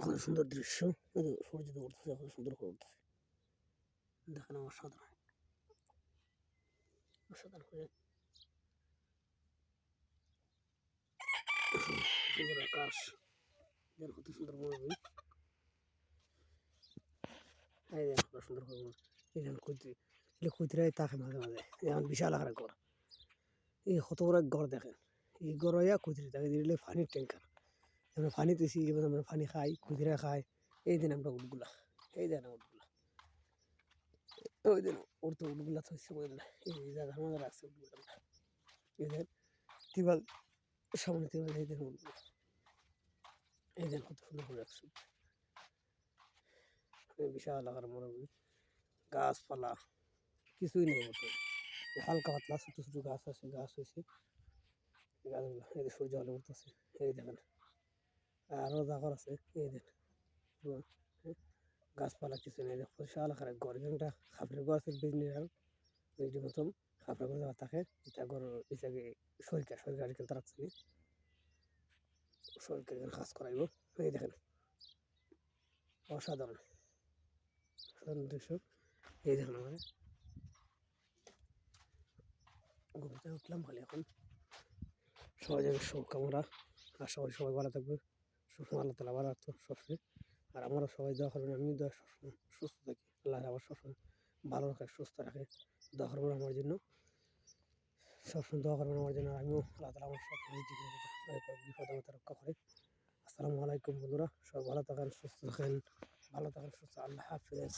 কত সুন্দর দৃশ্য। সূর্য তো উঠতেছে, কত সুন্দর করে উঠতেছে। দেখেন অসাধারণ, অসাধারণ করে সুন্দর আকাশ। দেখেন কত সুন্দর মরুভূমি। এই দেখেন কত সুন্দর করে এখানে কুইতরাই থাকে মাঝে মাঝে। এখন বিশাল আকারের ঘর, এই কত বড় এক ঘর দেখেন। এই ঘর হইয়া কুইতরি থাকে, দিলে পানির ট্যাঙ্কার। আমরা পানি তুইছি, যেমন আমরা পানি খাই, কুইতরা খাই। এই দিন আমরা উটগুলা, এই দেন উটগুলা, ওই দিন উঠতে উটগুলা থইছে বললা, এই জায়গার মধ্যে রাখছে উটগুলা। এই দেন তিবাল, সামনে তিবাল, এই দেন উটগুলা, এই দেন কত সুন্দর করে রাখছে। বিশাল আকার মরুভূমি, গাছপালা কিছুই নেই মতো। হালকা পাতলা ছোট ছোট গাছ আছে, গাছ হয়েছে গাছগুলো। এই যে সূর্য আলো উঠতেছে, এই দেখেন আরো জাগর আছে। এই দেখ গাছপালা কিছু নেই, বিশাল আকারের ঘর। এখানটা খাপড়ের ঘর আছে, বিজনেস এই মতন খাপড়ের ঘর যাওয়া থাকে। এটা ঘর এটাকে সরকার সরকার এখানে তারা সরকারের কাজ করাইব। এই দেখেন অসাধারণ, অসাধারণ দৃশ্য। এই দেখেন আমরা ঘুরতে উঠলাম ভালো। এখন সবাই যাবে শুভকামনা, আর সবাই সবাই ভালো থাকবে, সবসময় আল্লাহ তালা ভালো রাখতো সবসময়। আর আমারও সবাই দোয়া করবেন, আমি দোয়া সবসময় সুস্থ থাকি, আল্লাহ আমার সবসময় ভালো রাখে, সুস্থ রাখে। দোয়া করবেন আমার জন্য, সবসময় দোয়া করবেন আমার জন্য। আমিও আল্লাহ তালা আমার সবসময় বিপদ আমাকে রক্ষা করে। আসসালামু আলাইকুম বন্ধুরা, সবাই ভালো থাকেন, সুস্থ থাকেন, ভালো থাকেন, সুস্থ। আল্লাহ হাফেজ।